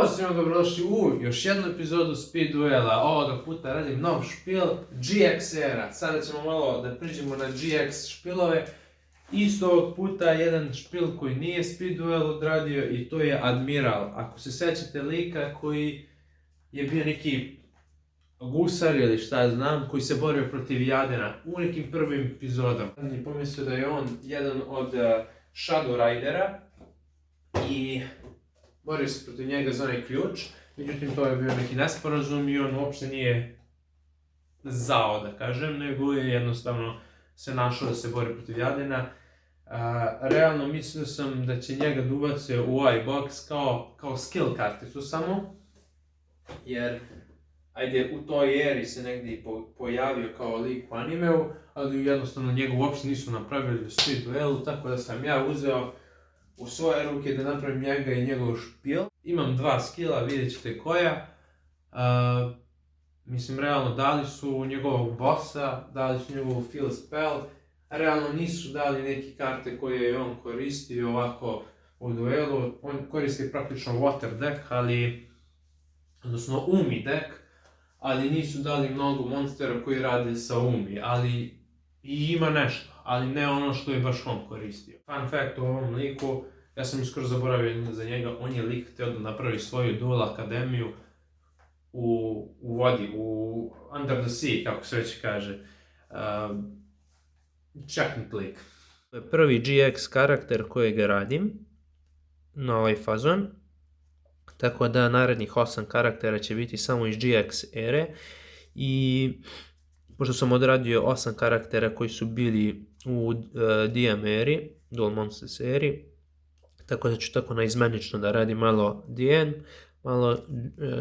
Ćao svima, dobrodošli u još jednu epizodu Speed Duela. Ovoga puta radim nov špil GX era. Sada ćemo malo da priđemo na GX špilove. Isto ovog puta jedan špil koji nije Speed Duel odradio i to je Admiral. Ako se sećate lika koji je bio neki gusar ili šta znam, koji se borio protiv Jadena u nekim prvim epizodama. Sam pomislio da je on jedan od Shadow Ridera i borio se protiv njega za onaj ključ, međutim to je bio neki nesporazum i on uopšte nije zao, da kažem, nego je jednostavno se našao da se bori protiv Jadena. Realno mislio sam da će njega da ubace u ovaj box kao skill karticu samo, jer u toj eri se negdje pojavio kao lik u animeu, ali jednostavno njega uopšte nisu napravili u Speed Duelu, tako da sam ja uzeo u svoje ruke da napravim njega i njegov špil. Imam dva skilla, vidjet ćete koja. Mislim, realno dali su njegovog bossa, dali su njegovu fill spell. Realno nisu dali neke karte koje je on koristio ovako u duelu. On koristi praktično water deck, odnosno Umi deck, ali nisu dali mnogo monstera koji rade sa Umi, ali i ima nešto, ali ne ono što je baš on koristio. Fun fact o ovom liku, ja sam skoro zaboravio za njega, on je lik htio da napravi svoju duel akademiju u vodi, u Under the Sea, kako se već kaže. Čaknut lik. To je prvi GX karakter kojeg radim na ovaj fazon, tako da narednih 8 karaktera će biti samo iz GX ere i pošto sam odradio 8 karaktera koji su bili u DM eri, Duel Monsters eri, tako da ću tako naizmenično da radim malo DN, malo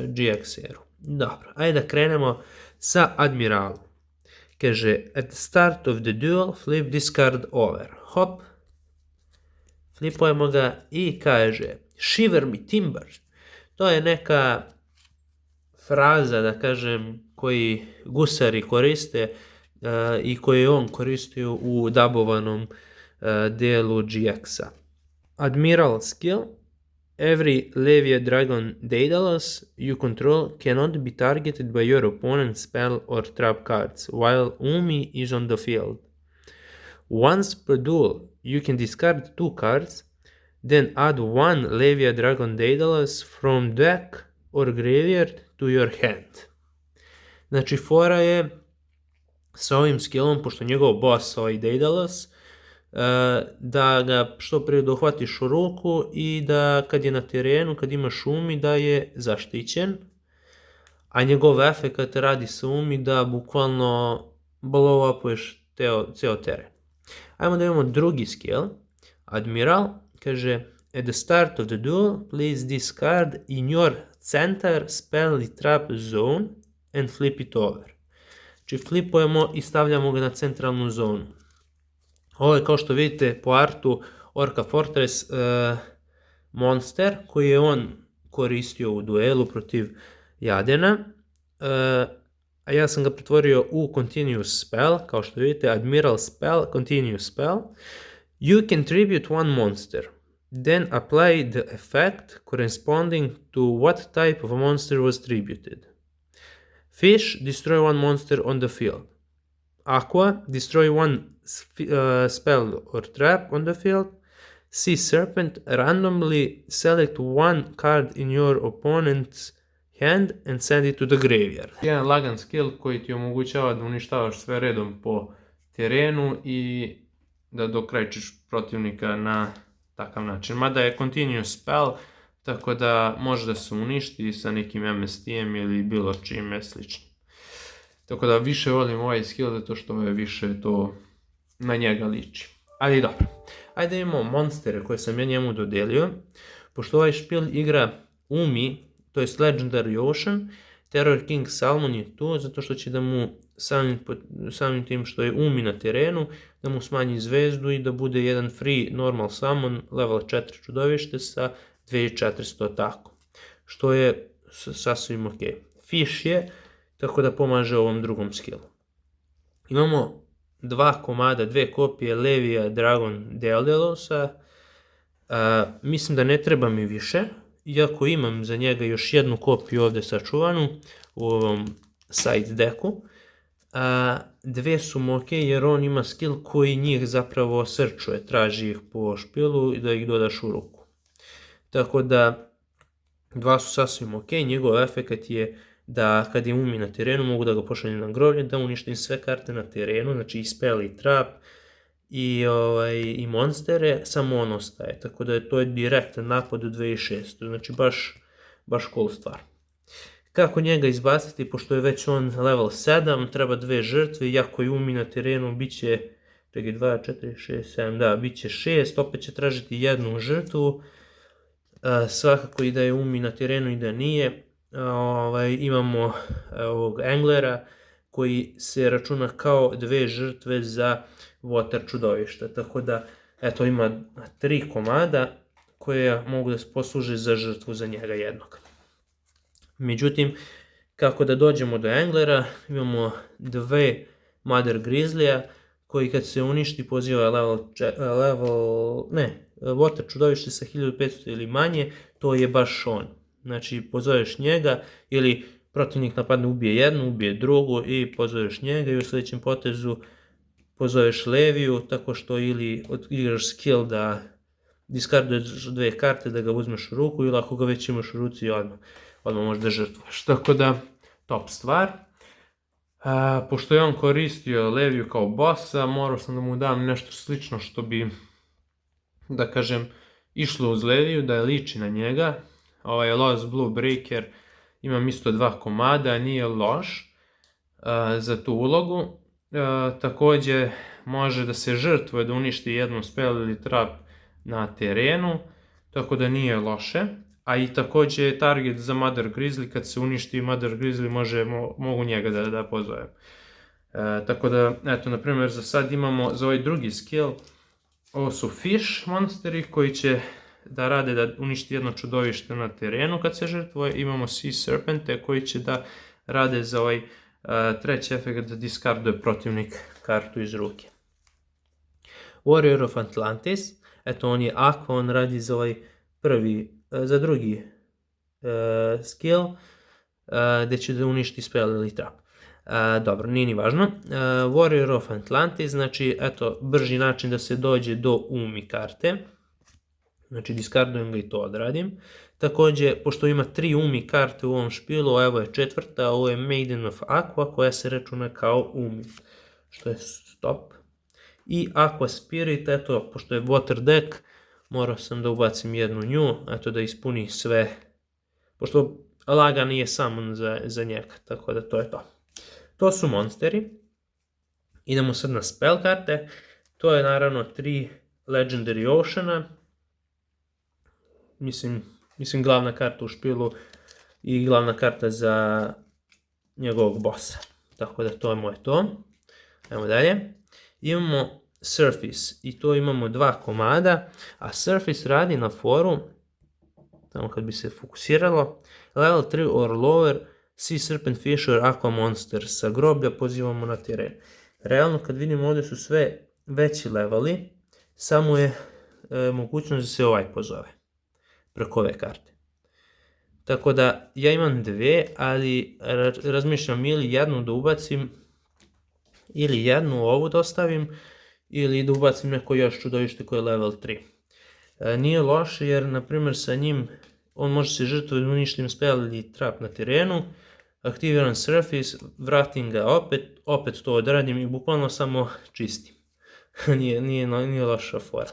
GX eru. Dobro, ajde da krenemo sa Admiralom. Kaže, at the start of the duel, flip this card over. Hop, flipujemo ga i kaže, shiver me timbers. To je neka fraza, da kažem, koji gusari koriste i koju je on koristio u dubovanom delu GX-a. Admiral skill. Every Levia Dragon Daedalus you control cannot be targeted by your opponent's spell or trap cards while Umi is on the field. Once per duel, you can discard 2 cards, then add 1 Levia Dragon Daedalus from deck or graveyard to your hand. Znači, fora je sa ovim skillom, pošto njegov boss, ovaj Daedalus, da ga što prije dohvatiš u ruku i da kad je na terenu, kad imaš Umi, da je zaštićen, a njegov efekt radi sa Umi da bukvalno blow upuješ ceo teren. Ajmo da imamo drugi skill. Admiral kaže, at the start of the duel, place this card in your center spell i trap zone and flip it over. Znači flipujemo i stavljamo ga na centralnu zonu. Ovo je, kao što vidite po artu, Orca Fortress monster koji je on koristio u duelu protiv Jadena. A ja sam ga pretvorio u Continuous Spell, kao što vidite, Admiral Spell, Continuous Spell. You can tribute one monster, then apply the effect corresponding to what type of monster was tributed. Fish, destroy one monster on the field. Aqua, destroy one spell or trap on the field. Sea Serpent, randomly select one card in your opponent's hand and send it to the graveyard. Jedan lagan skill koji ti omogućava da uništavaš sve redom po terenu i da dokrajčiš protivnika na takav način. Mada je continuous spell, tako da može da se uništi sa nekim MST-em ili bilo čime slično. Tako da više volim ovaj skill zato što je više to na njega liči. Ali dobro. Ajde imamo monstere koje sam ja njemu dodelio. Pošto ovaj špil igra Umi, to je Legendary Ocean, Terror King Salmon je tu zato što će da mu samim tim što je Umi na terenu, da mu smanji zvezdu i da bude jedan free normal summon level 4 čudovište sa 2400 tako. Što je sasvim ok. Fish je, tako da pomaže ovom drugom skillu. Imamo dve kopije Levia Dragon Daedalusa. Mislim da ne treba mi više, iako imam za njega još jednu kopiju ovdje sačuvanu u ovom side decku, dve su mu ok jer on ima skill koji njih zapravo srčuje, traži ih po špilu i da ih dodaš u ruku. Tako da dva su sasvim ok, njegov efekt je da kad je umi na terenu mogu da ga pošaljem na groblje, da uništim sve karte na terenu, znači i spell i trap i monstere, samo on ostaje, tako da to je direktan napad u 2600, znači baš cool stvar. Kako njega izbaciti, pošto je već on level 7, treba dve žrtve, iako je umi na terenu, bit će 2, 4, 6, 7, da, bit će 6, opet će tražiti jednu žrtvu, svakako i da je umi na terenu i da nije. Imamo ovog Anglera koji se računa kao dve žrtve za water čudovišta, tako da eto ima 3 komada koje mogu da se posluže za žrtvu za njega jednog. Međutim, kako da dođemo do Anglera, imamo dve Mother Grizzlya koji kad se uništi poziva water čudovište sa 1500 ili manje, to je baš on. Znači pozoveš njega ili protivnik napadne, ubije jednu, ubije drugu i pozoveš njega i u sljedećem potezu pozoveš Leviju tako što ili igraš skill da diskarduješ dve karte da ga uzmeš u ruku ili ako ga već imaš u ruci odmah možeš da žrtvuješ. Tako da top stvar. Pošto je on koristio Leviju kao bossa, morao sam da mu dam nešto slično što bi, da kažem, išlo uz Leviju, da je liči na njega. Ovaj Lost Blue Breaker, imam isto 2 komada, nije loš za tu ulogu. Također može da se žrtvuje da uništi jednu spell ili trap na terenu, tako da nije loše. A i također je target za Mother Grizzly, kad se uništi Mother Grizzly mogu njega da pozovem. Tako da, eto, na primjer, za sad imamo za ovaj drugi skill, ovo su Fish monsteri koji će da rade da uništi jedno čudovište na terenu kad se žrtvuje. Imamo Sea Serpente koji će da rade za ovaj treći efekt da diskarduje protivnik kartu iz ruke. Warrior of Atlantis, eto on je Aqua, on radi za ovaj za drugi skill gdje će da uništi spell ili trap. Dobro, nije ni važno. Warrior of Atlantis, znači eto brži način da se dođe do umi karte. Znači diskardujem ga i to odradim. Također, pošto ima 3 umi karte u ovom špilu, evo je četvrta, ovo je Maiden of Aqua koja se računa kao umi. Što je stop. I Aqua Spirit, eto, pošto je water deck, morao sam da ubacim jednu nju, eto da ispuni sve. Pošto laga nije samo za njega, tako da to je to. To su monsteri. Idemo sad na spell karte. To je naravno 3 Legendary Oceana. Mislim glavna karta u špilu i glavna karta za njegovog bossa. Tako da to je moje to. Ajmo dalje. Imamo Surface i to imamo 2 komada, a Surface radi na foru, tamo kad bi se fokusiralo, level 3 or lower, Sea Serpent Fisher Aqua Monster, sa groblja pozivamo na teren. Realno kad vidimo ovdje su sve veći leveli, samo je mogućnost da se ovaj pozove preko ove karte. Tako da ja imam 2, ali razmišljam ili jednu da ubacim, ili jednu ovu da ostavim, ili da ubacim neko još čudovište koje je level 3. Nije loše jer, na primjer, sa njim on može se žrtvovati uništim spell ili trap na terenu, aktiviram Surface, vratim ga opet to odradim i bukvalno samo čistim. nije loša fora.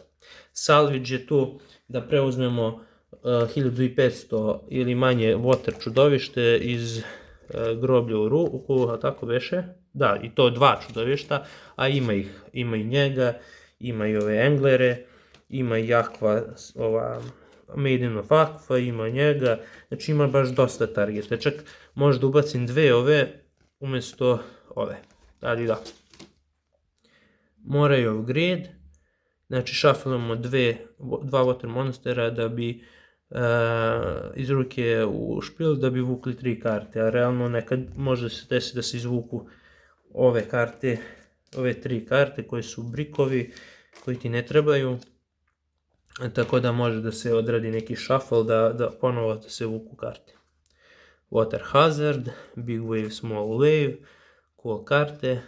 Salvage je tu da preuzmemo 1500 ili manje water čudovište iz groblja u ruku, a tako beše? Da, i to 2 čudovišta, a ima i njega, ima i ove Anglere, ima i Aqua, Maiden of Aqua, ima njega, znači ima baš dosta targeta, čak možda ubacim 2 ove umjesto ove, ali da. Moray of Greed, znači šaflamo 2 water monstera da bi iz ruke u špil da bi vukli 3 karte, a realno nekad može se desiti da se izvuku ove karte, ove 3 karte koje su brikovi, koji ti ne trebaju, Tako da može da se odradi neki shuffle, da ponovo da se vuku karte. Water Hazard, Big Wave, Small Wave, cool karte.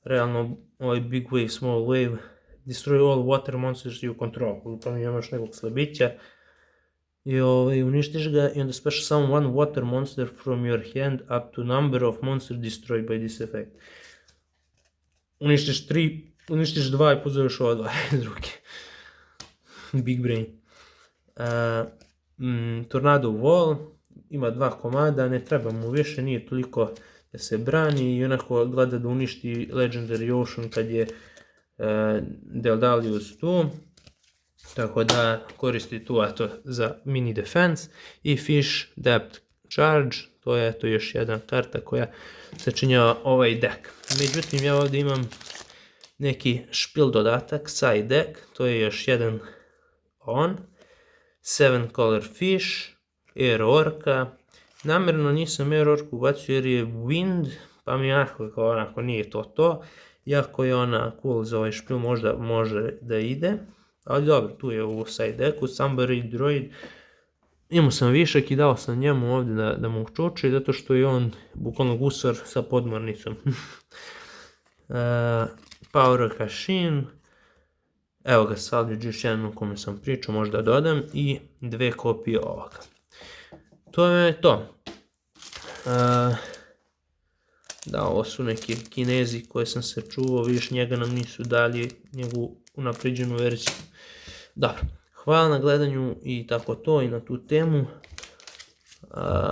Realno ovaj Big Wave, Small Wave, destroy all water monsters you control. Pa mi imaš nekog slabića i uništiš ga i onda special summon one water monster from your hand up to number of monsters destroyed by this effect. Uništiš dva i pozoveš ova dva iz ruke. Big brain. Tornado Wall, ima 2 komada, ne treba mu više, nije toliko da se brani i onako gleda da uništi Legendary Ocean kad je Deldalius tu. Tako da koristi tu za mini defense. I Fish Depth Charge, to je još jedna karta koja sačinjava ovaj deck. Međutim, ja ovdje imam neki špil dodatak, side deck, to je još jedan 7 color fish, air orca. Namjerno nisam air orku ubacio jer je wind, pa mi onako nije to. Iako je ona cool za ovaj špil, možda može da ide. Ali dobro, tu je u side decku, Somebody Droid. Imao sam višak i dao sam njemu ovdje da mu čuči, zato što je on bukvalno gusar sa podmornicom. Power Cashin. Evo ga, salvage još jedan o kome sam pričao, možda dodam. I 2 kopije ovoga. To je to. Da, ovo su neki Kinezi koje sam se čuvao, vidiš, njega nam nisu dali njegovu unapređenu verziju. Dobro, hvala na gledanju i tako to i na tu temu.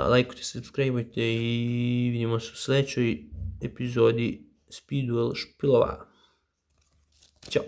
Lajkujte, subscribeujte i vidimo se u sljedećoj epizodi Speedwell špilova. Ćao!